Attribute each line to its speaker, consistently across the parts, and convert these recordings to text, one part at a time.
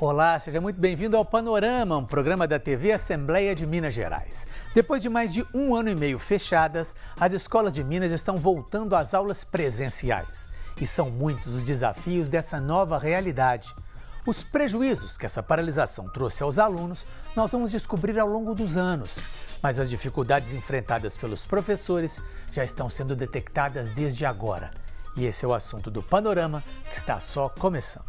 Speaker 1: Olá, seja muito bem-vindo ao Panorama, um programa da TV Assembleia de Minas Gerais. Depois de mais de 1 ano e meio fechadas, as escolas de Minas estão voltando às aulas presenciais. E são muitos os desafios dessa nova realidade. Os prejuízos que essa paralisação trouxe aos alunos, nós vamos descobrir ao longo dos anos. Mas as dificuldades enfrentadas pelos professores já estão sendo detectadas desde agora. E esse é o assunto do Panorama, que está só começando.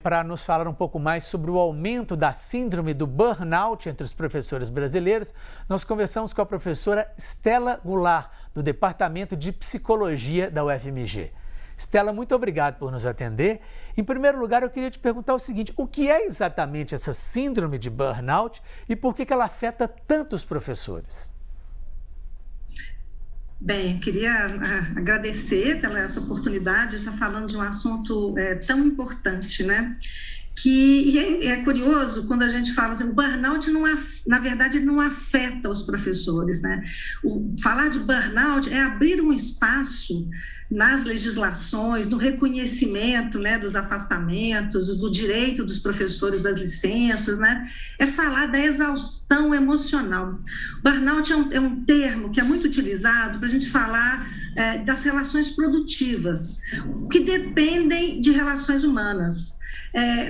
Speaker 1: Para nos falar um pouco mais sobre o aumento da síndrome do burnout entre os professores brasileiros, nós conversamos com a professora Stella Goulart, do Departamento de Psicologia da UFMG. Stella, muito obrigado por nos atender. Em primeiro lugar, eu queria te perguntar o seguinte: o que é exatamente essa síndrome de burnout e por que ela afeta tanto os professores?
Speaker 2: Bem, queria agradecer pela essa oportunidade de estar falando de um assunto tão importante, né? É curioso quando a gente fala assim, o burnout, na verdade, ele não afeta os professores, né? Falar de burnout é abrir um espaço nas legislações, no reconhecimento, né, dos afastamentos, do direito dos professores das licenças, né? É falar da exaustão emocional. Burnout é um termo que é muito utilizado para a gente falar das relações produtivas, que dependem de relações humanas.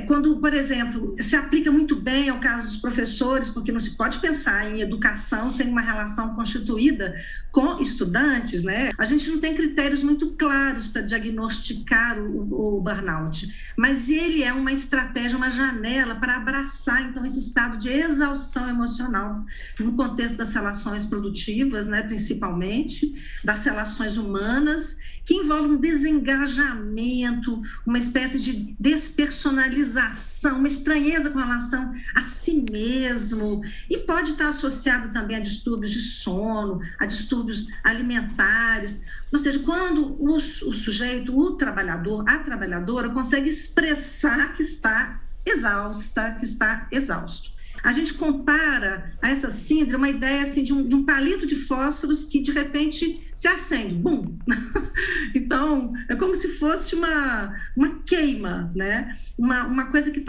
Speaker 2: Quando, por exemplo, se aplica muito bem ao caso dos professores, porque não se pode pensar em educação sem uma relação constituída com estudantes, né? A gente não tem critérios muito claros para diagnosticar o burnout, mas ele é uma estratégia, uma janela para abraçar, então, esse estado de exaustão emocional no contexto das relações produtivas, né, principalmente, das relações humanas, que envolve um desengajamento, uma espécie de despersonalização, uma estranheza com relação a si mesmo, e pode estar associado também a distúrbios de sono, a distúrbios alimentares. Ou seja, quando o sujeito, o trabalhador, a trabalhadora, consegue expressar que está exausta, que está exausto. A gente compara a essa síndrome uma ideia assim, de um palito de fósforos que, de repente, se acende, bum! Então, é como se fosse uma queima, né? Uma coisa que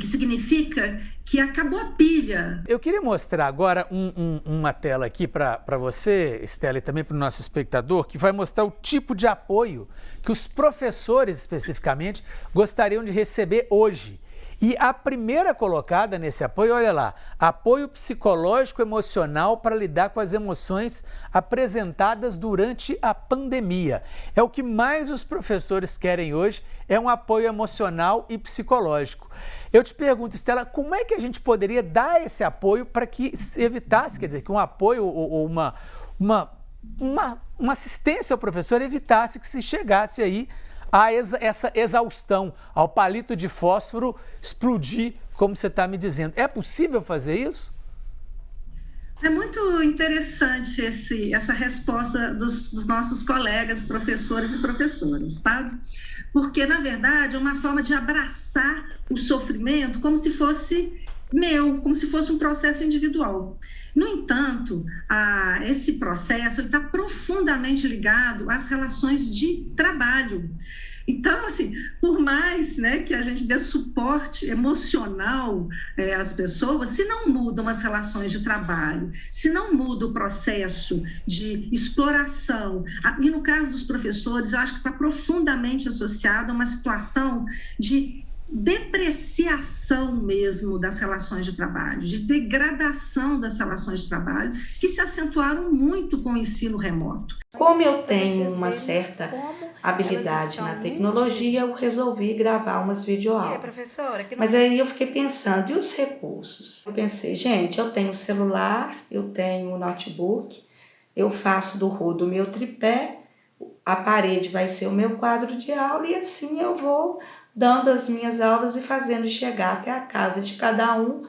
Speaker 2: significa que acabou a pilha.
Speaker 1: Eu queria mostrar agora uma tela aqui para você, Stella, e também para o nosso espectador, que vai mostrar o tipo de apoio que os professores, especificamente, gostariam de receber hoje. E a primeira colocada nesse apoio, olha lá, apoio psicológico emocional para lidar com as emoções apresentadas durante a pandemia. É o que mais os professores querem hoje, é um apoio emocional e psicológico. Eu te pergunto, Stella, como é que a gente poderia dar esse apoio para que se evitasse, quer dizer, que um apoio ou uma assistência ao professor evitasse que se chegasse aí a essa exaustão, ao palito de fósforo explodir, como você está me dizendo. É possível fazer isso?
Speaker 2: É muito interessante essa resposta dos nossos colegas, professores e professoras, sabe? Porque, na verdade, é uma forma de abraçar o sofrimento como se fosse meu, como se fosse um processo individual. No entanto, esse processo está profundamente ligado às relações de trabalho. Então, assim, por mais, né, que a gente dê suporte emocional às pessoas, se não mudam as relações de trabalho, se não muda o processo de exploração, e no caso dos professores, eu acho que está profundamente associado a uma situação de depreciação mesmo das relações de trabalho, de degradação das relações de trabalho, que se acentuaram muito com o ensino remoto.
Speaker 3: Como eu tenho uma certa habilidade na tecnologia, eu resolvi gravar umas videoaulas. Mas aí eu fiquei pensando, e os recursos? Eu pensei, gente, eu tenho celular, eu tenho notebook, eu faço do rodo o meu tripé, a parede vai ser o meu quadro de aula e assim eu vou dando as minhas aulas e fazendo chegar até a casa de cada um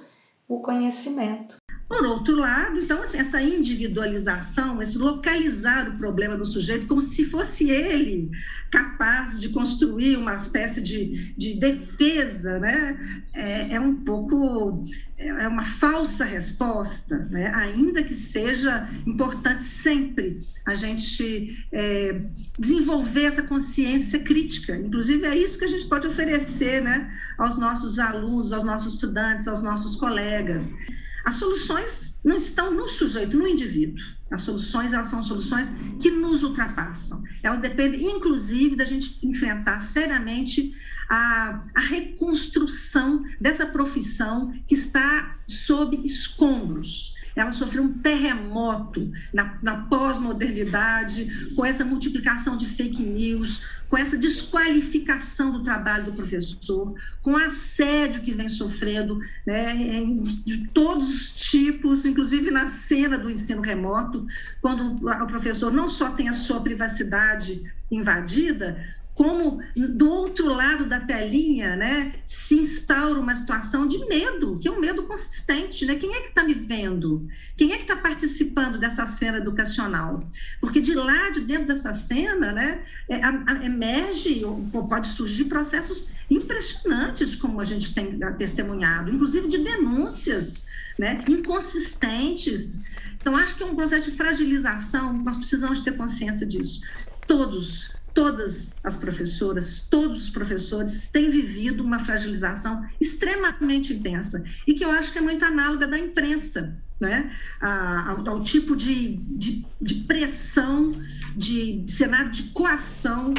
Speaker 3: o conhecimento.
Speaker 2: Por outro lado, então, assim, essa individualização, esse localizar o problema do sujeito como se fosse ele capaz de construir uma espécie de defesa, né? É uma falsa resposta, né? Ainda que seja importante sempre a gente desenvolver essa consciência crítica. Inclusive, é isso que a gente pode oferecer, né, aos nossos alunos, aos nossos estudantes, aos nossos colegas. As soluções não estão no sujeito, no indivíduo. As soluções, elas são soluções que nos ultrapassam. Elas dependem, inclusive, da gente enfrentar seriamente a reconstrução dessa profissão que está sob escombros. Ela sofreu um terremoto na pós-modernidade, com essa multiplicação de fake news, com essa desqualificação do trabalho do professor, com o assédio que vem sofrendo, né, de todos os tipos, inclusive na cena do ensino remoto, quando o professor não só tem a sua privacidade invadida, como do outro lado da telinha, né, se instaura uma situação de medo, que é um medo consistente, né? Quem é que está me vendo? Quem é que está participando dessa cena educacional? Porque de lá, de dentro dessa cena, né, emerge, ou pode surgir processos impressionantes, como a gente tem testemunhado, inclusive de denúncias, né, inconsistentes. Então, acho que é um processo de fragilização, nós precisamos ter consciência disso. Todas as professoras, todos os professores têm vivido uma fragilização extremamente intensa e que eu acho que é muito análoga da imprensa, né? Ao tipo de pressão, de cenário de coação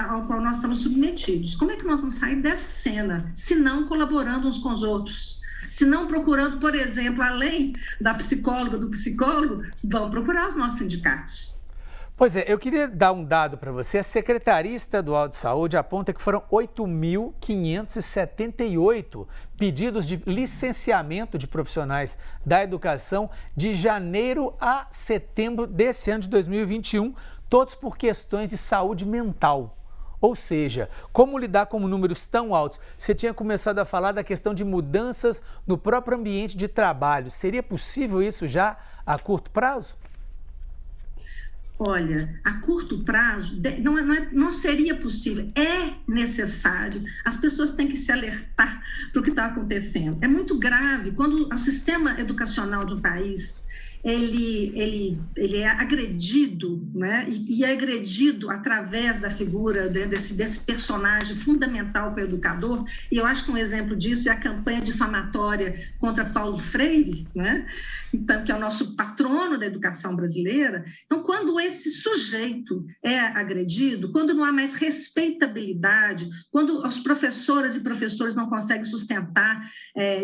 Speaker 2: ao qual nós estamos submetidos. Como é que nós vamos sair dessa cena, se não colaborando uns com os outros? Se não procurando, por exemplo, além da psicóloga, do psicólogo, vão procurar os nossos sindicatos.
Speaker 1: Pois é, eu queria dar um dado para você. A Secretaria Estadual de Saúde aponta que foram 8.578 pedidos de licenciamento de profissionais da educação de janeiro a setembro desse ano de 2021, todos por questões de saúde mental. Ou seja, como lidar com números tão altos? Você tinha começado a falar da questão de mudanças no próprio ambiente de trabalho. Seria possível isso já a curto prazo?
Speaker 2: Olha, a curto prazo não seria possível, é necessário, as pessoas têm que se alertar para o que está acontecendo. É muito grave quando o sistema educacional de um país ele é agredido, né? E é agredido através da figura desse personagem fundamental para o educador, e eu acho que um exemplo disso é a campanha difamatória contra Paulo Freire, né? Então, que é o nosso patrono da educação brasileira. Então, quando esse sujeito é agredido, quando não há mais respeitabilidade, quando as professoras e professores não conseguem sustentar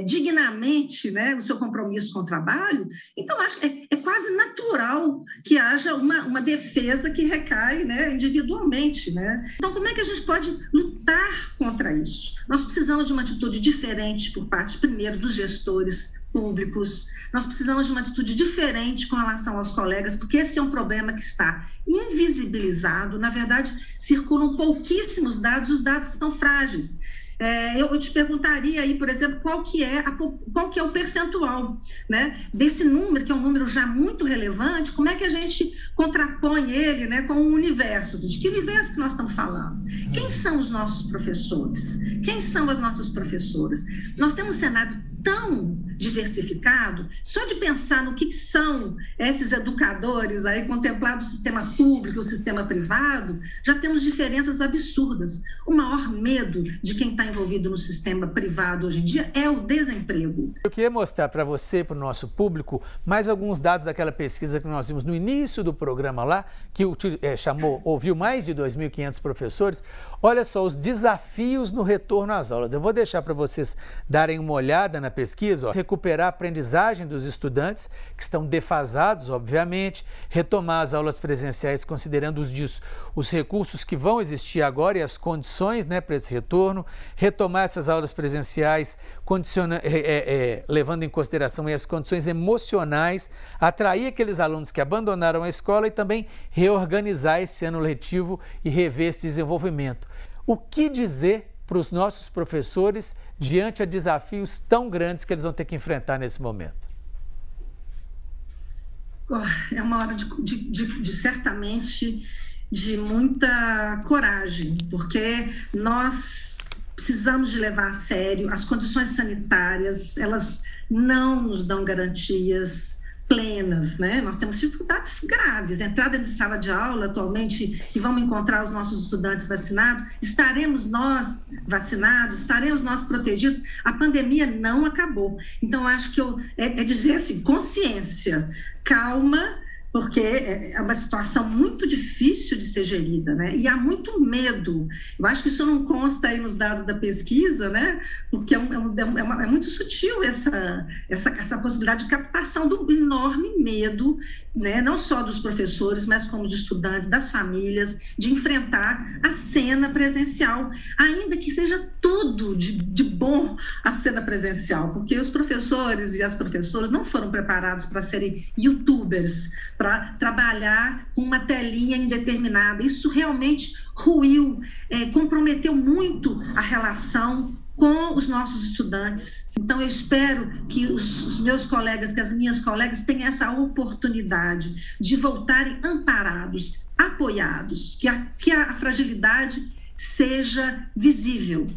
Speaker 2: dignamente, né, o seu compromisso com o trabalho, então acho que é quase natural que haja uma defesa que recai, né, individualmente, né? Então, como é que a gente pode lutar contra isso? Nós precisamos de uma atitude diferente por parte, primeiro, dos gestores públicos. Nós precisamos de uma atitude diferente com relação aos colegas, porque esse é um problema que está invisibilizado. Na verdade, circulam pouquíssimos dados, os dados são frágeis. Eu te perguntaria aí, por exemplo, qual que é o percentual, né, desse número, que é um número já muito relevante, como é que a gente contrapõe ele, né, com o universo? De que universo que nós estamos falando? Quem são os nossos professores? Quem são as nossas professoras? Nós temos um cenário tão diversificado, só de pensar no que são esses educadores aí contemplados no sistema público, o sistema privado, já temos diferenças absurdas. O maior medo de quem está envolvido no sistema privado hoje em dia é o desemprego.
Speaker 1: Eu queria mostrar para você, para o nosso público, mais alguns dados daquela pesquisa que nós vimos no início do programa lá, que ouviu mais de 2.500 professores. Olha só, os desafios no retorno às aulas. Eu vou deixar para vocês darem uma olhada na pesquisa, ó. Recuperar a aprendizagem dos estudantes, que estão defasados, obviamente, retomar as aulas presenciais considerando os recursos que vão existir agora e as condições, né, para esse retorno, retomar essas aulas presenciais, levando em consideração as condições emocionais, atrair aqueles alunos que abandonaram a escola e também reorganizar esse ano letivo e rever esse desenvolvimento. O que dizer para os nossos professores diante de desafios tão grandes que eles vão ter que enfrentar nesse momento?
Speaker 2: É uma hora certamente de muita coragem, porque nós precisamos de levar a sério as condições sanitárias, elas não nos dão garantias plenas, né? Nós temos dificuldades graves, entrada de sala de aula atualmente, e vamos encontrar os nossos estudantes vacinados, estaremos nós vacinados, estaremos nós protegidos, a pandemia não acabou. Então, acho que é dizer assim, consciência, calma, porque é uma situação muito difícil de ser gerida, né? E há muito medo. Eu acho que isso não consta aí nos dados da pesquisa, né? Porque é muito sutil essa possibilidade de captação do enorme medo, né? Não só dos professores, mas como de estudantes, das famílias, de enfrentar a cena presencial, ainda que seja tudo de bom a cena presencial, porque os professores e as professoras não foram preparados para serem youtubers, para trabalhar com uma telinha indeterminada. Isso realmente ruiu, comprometeu muito a relação com os nossos estudantes. Então, eu espero que os meus colegas, que as minhas colegas tenham essa oportunidade de voltarem amparados, apoiados, que a fragilidade seja visível.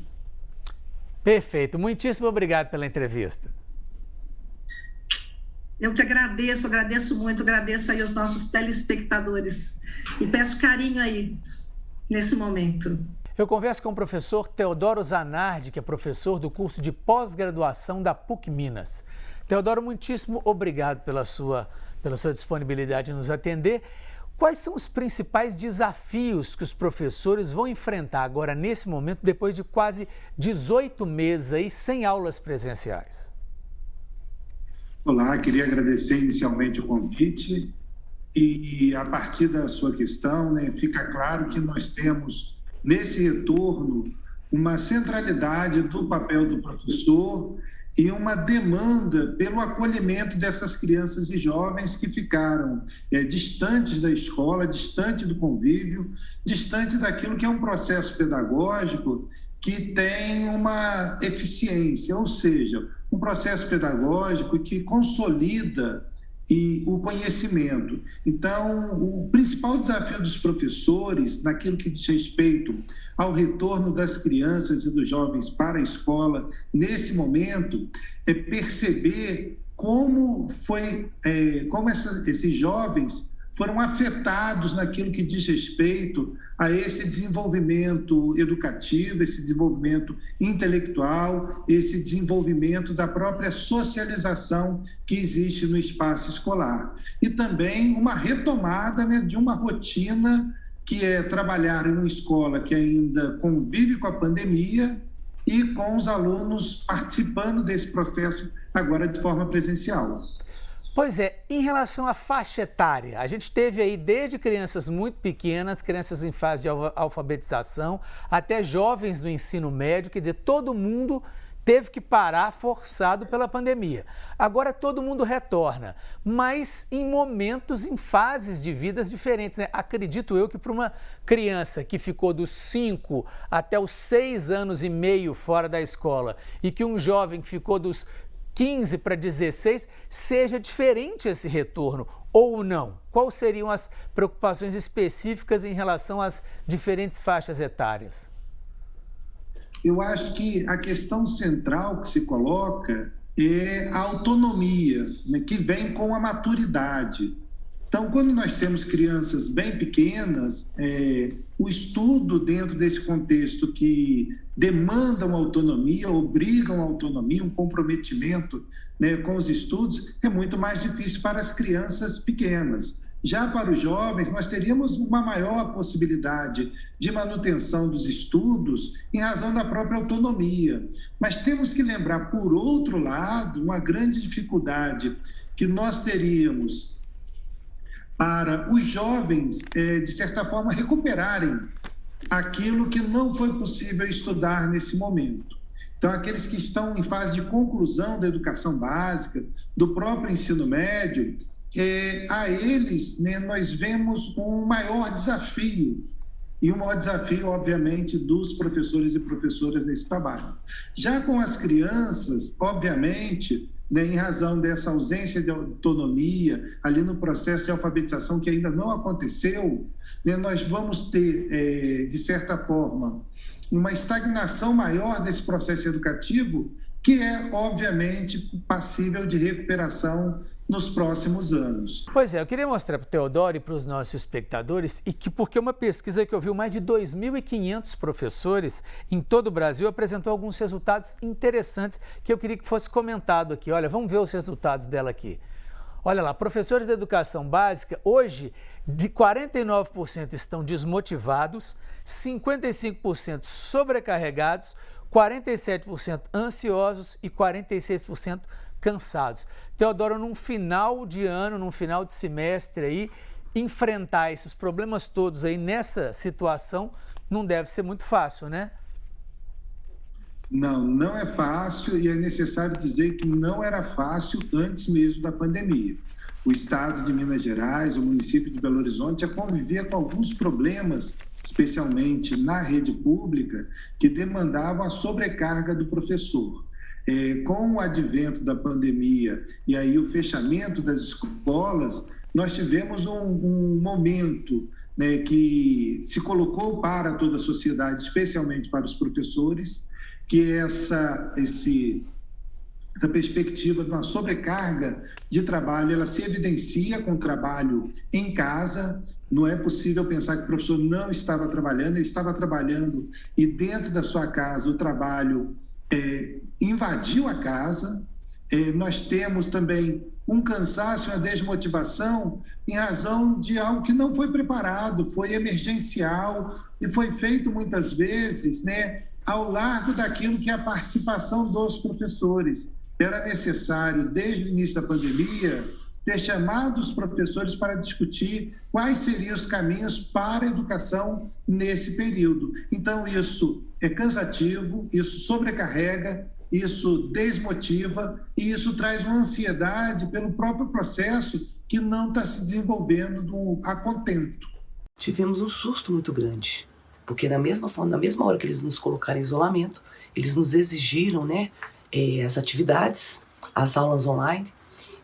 Speaker 1: Perfeito. Muitíssimo obrigado pela entrevista.
Speaker 2: Eu que agradeço muito, agradeço aí aos nossos telespectadores e peço carinho aí nesse momento.
Speaker 1: Eu converso com o professor Teodoro Zanardi, que é professor do curso de pós-graduação da PUC Minas. Teodoro, muitíssimo obrigado pela sua disponibilidade em nos atender. Quais são os principais desafios que os professores vão enfrentar agora, nesse momento, depois de quase 18 meses aí, sem aulas presenciais?
Speaker 4: Olá, queria agradecer inicialmente o convite e a partir da sua questão, né, fica claro que nós temos nesse retorno uma centralidade do papel do professor e uma demanda pelo acolhimento dessas crianças e jovens que ficaram distantes da escola, distante do convívio, distante daquilo que é um processo pedagógico que tem uma eficiência, ou seja, um processo pedagógico que consolida o conhecimento. Então, o principal desafio dos professores, naquilo que diz respeito ao retorno das crianças e dos jovens para a escola, nesse momento, é perceber como esses jovens foram afetados naquilo que diz respeito a esse desenvolvimento educativo, esse desenvolvimento intelectual, esse desenvolvimento da própria socialização que existe no espaço escolar. E também uma retomada, né, de uma rotina que é trabalhar em uma escola que ainda convive com a pandemia e com os alunos participando desse processo agora de forma presencial.
Speaker 1: Pois é, em relação à faixa etária, a gente teve aí desde crianças muito pequenas, crianças em fase de alfabetização, até jovens no ensino médio, quer dizer, todo mundo teve que parar forçado pela pandemia. Agora todo mundo retorna, mas em momentos, em fases de vidas diferentes, né? Acredito eu que para uma criança que ficou dos 5 até os 6 anos e meio fora da escola e que um jovem que ficou dos 15 para 16, seja diferente esse retorno ou não? Quais seriam as preocupações específicas em relação às diferentes faixas etárias?
Speaker 4: Eu acho que a questão central que se coloca é a autonomia, né, que vem com a maturidade. Então, quando nós temos crianças bem pequenas, o estudo dentro desse contexto que demandam autonomia, obrigam a autonomia, um comprometimento, né, com os estudos, é muito mais difícil para as crianças pequenas. Já para os jovens, nós teríamos uma maior possibilidade de manutenção dos estudos em razão da própria autonomia. Mas temos que lembrar, por outro lado, uma grande dificuldade que nós teríamos para os jovens, de certa forma, recuperarem aquilo que não foi possível estudar nesse momento. Então, aqueles que estão em fase de conclusão da educação básica, do próprio ensino médio, a eles, né, nós vemos um maior desafio, e o maior desafio, obviamente, dos professores e professoras nesse trabalho. Já com as crianças, obviamente, né, em razão dessa ausência de autonomia, ali no processo de alfabetização que ainda não aconteceu, né, nós vamos ter, de certa forma, uma estagnação maior desse processo educativo, que é, obviamente, passível de recuperação nos próximos anos.
Speaker 1: Pois é, eu queria mostrar para o Teodoro e para os nossos espectadores, porque uma pesquisa que ouviu mais de 2.500 professores em todo o Brasil apresentou alguns resultados interessantes que eu queria que fosse comentado aqui. Olha, vamos ver os resultados dela aqui. Olha lá, professores da educação básica, hoje, de 49% estão desmotivados, 55% sobrecarregados, 47% ansiosos e 46% cansados. Teodoro, num final de ano, num final de semestre aí, enfrentar esses problemas todos aí nessa situação não deve ser muito fácil, né?
Speaker 4: Não, não é fácil e é necessário dizer que não era fácil antes mesmo da pandemia. O estado de Minas Gerais, o município de Belo Horizonte, já convivia com alguns problemas, especialmente na rede pública, que demandavam a sobrecarga do professor. Com o advento da pandemia e aí o fechamento das escolas, nós tivemos um momento, né, que se colocou para toda a sociedade, especialmente para os professores, que essa perspectiva de uma sobrecarga de trabalho, ela se evidencia com o trabalho em casa. Não é possível pensar que o professor não estava trabalhando, ele estava trabalhando e dentro da sua casa o trabalho invadiu a casa. Nós temos também um cansaço, uma desmotivação em razão de algo que não foi preparado, foi emergencial e foi feito muitas vezes, né, ao largo daquilo que é a participação dos professores. Era necessário, desde o início da pandemia, ter chamado os professores para discutir quais seriam os caminhos para a educação nesse período. Então, isso é cansativo, isso sobrecarrega, isso desmotiva e isso traz uma ansiedade pelo próprio processo que não está se desenvolvendo a contento.
Speaker 5: Tivemos um susto muito grande, porque na mesma hora que eles nos colocaram em isolamento, eles nos exigiram, né, as atividades, as aulas online,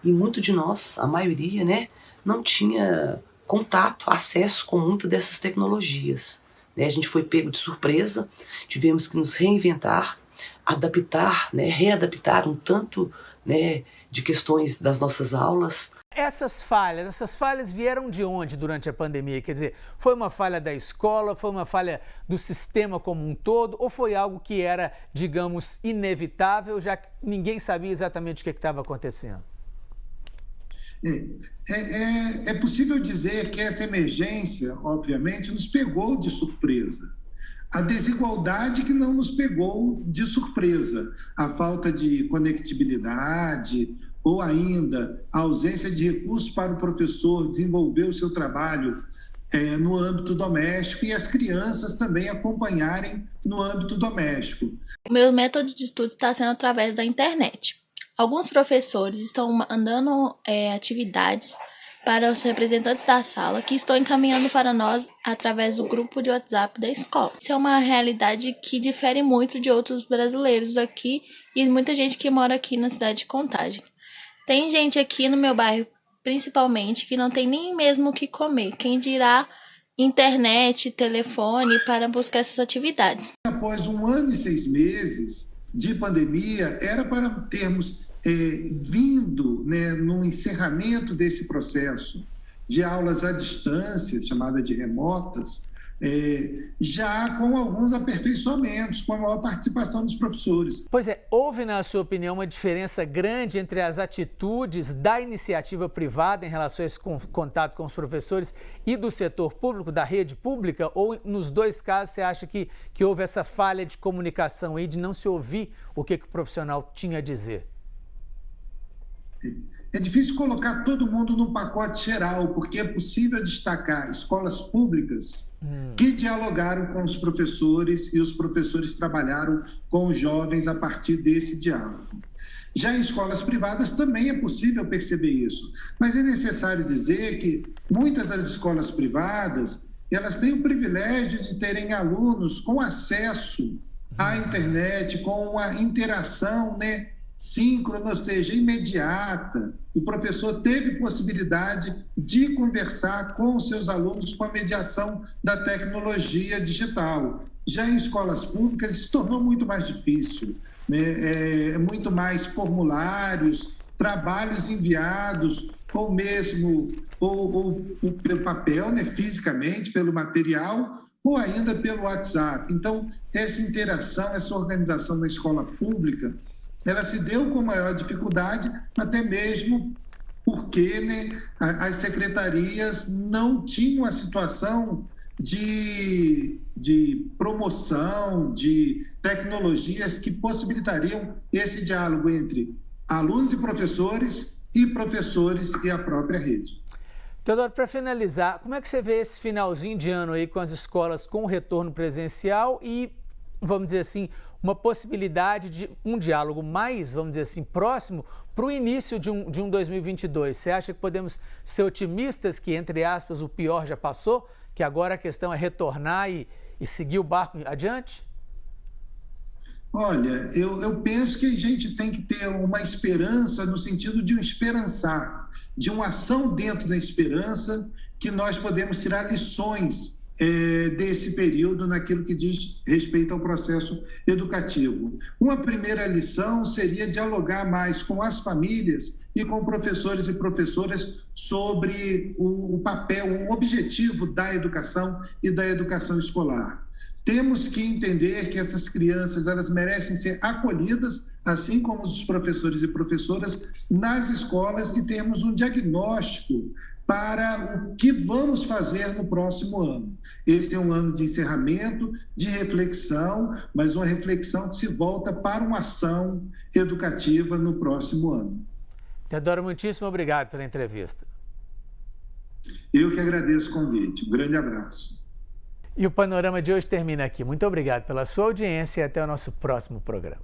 Speaker 5: e muito de nós, a maioria, né, não tinha contato, acesso com muitas dessas tecnologias. A gente foi pego de surpresa, tivemos que nos reinventar, adaptar, né, readaptar um tanto, né, de questões das nossas aulas.
Speaker 1: Essas falhas vieram de onde durante a pandemia? Quer dizer, foi uma falha da escola, foi uma falha do sistema como um todo, ou foi algo que era, digamos, inevitável, já que ninguém sabia exatamente o que estava acontecendo?
Speaker 4: É possível dizer que essa emergência, obviamente, nos pegou de surpresa. A desigualdade que não nos pegou de surpresa, a falta de conectividade ou ainda a ausência de recursos para o professor desenvolver o seu trabalho no âmbito doméstico e as crianças também acompanharem no âmbito doméstico.
Speaker 6: O meu método de estudo está sendo através da internet. Alguns professores estão mandando atividades para os representantes da sala que estão encaminhando para nós através do grupo de WhatsApp da escola. Isso é uma realidade que difere muito de outros brasileiros aqui e muita gente que mora aqui na cidade de Contagem. Tem gente aqui no meu bairro, principalmente, que não tem nem mesmo o que comer. Quem dirá internet, telefone para buscar essas atividades.
Speaker 4: Após 1 ano e 6 meses de pandemia, era para termos vindo, né, no encerramento desse processo de aulas à distância, chamada de remotas, já com alguns aperfeiçoamentos, com a maior participação dos professores.
Speaker 1: Pois é, houve, na sua opinião, uma diferença grande entre as atitudes da iniciativa privada em relação a esse contato com os professores e do setor público, da rede pública? Ou nos dois casos você acha que houve essa falha de comunicação aí, de não se ouvir o que o profissional tinha a dizer?
Speaker 4: É difícil colocar todo mundo num pacote geral, porque é possível destacar escolas públicas que dialogaram com os professores e os professores trabalharam com os jovens a partir desse diálogo. Já em escolas privadas também é possível perceber isso, mas é necessário dizer que muitas das escolas privadas, elas têm o privilégio de terem alunos com acesso à internet, com uma interação, né, síncrona, ou seja, imediata. O professor teve possibilidade de conversar com os seus alunos com a mediação da tecnologia digital. Já em escolas públicas, se tornou muito mais difícil, né? Muito mais formulários, trabalhos enviados, ou mesmo ou pelo papel, né? Fisicamente, pelo material, ou ainda pelo WhatsApp. Então, essa interação, essa organização da escola pública, ela se deu com maior dificuldade, até mesmo porque, né, as secretarias não tinham a situação de promoção, de tecnologias que possibilitariam esse diálogo entre alunos e professores e a própria rede.
Speaker 1: Teodoro, para finalizar, como é que você vê esse finalzinho de ano aí com as escolas com retorno presencial e, vamos dizer assim, uma possibilidade de um diálogo mais, vamos dizer assim, próximo para o início de um 2022? Você acha que podemos ser otimistas que, entre aspas, o pior já passou, que agora a questão é retornar e seguir o barco adiante?
Speaker 4: Olha, eu penso que a gente tem que ter uma esperança no sentido de um esperançar, de uma ação dentro da esperança, que nós podemos tirar lições desse período naquilo que diz respeito ao processo educativo. Uma primeira lição seria dialogar mais com as famílias e com professores e professoras sobre o papel, o objetivo da educação e da educação escolar. Temos que entender que essas crianças, elas merecem ser acolhidas, assim como os professores e professoras, nas escolas, e termos um diagnóstico para o que vamos fazer no próximo ano. Esse é um ano de encerramento, de reflexão, mas uma reflexão que se volta para uma ação educativa no próximo ano.
Speaker 1: Teodoro, muitíssimo obrigado pela entrevista.
Speaker 4: Eu que agradeço o convite. Um grande abraço.
Speaker 1: E o Panorama de hoje termina aqui. Muito obrigado pela sua audiência e até o nosso próximo programa.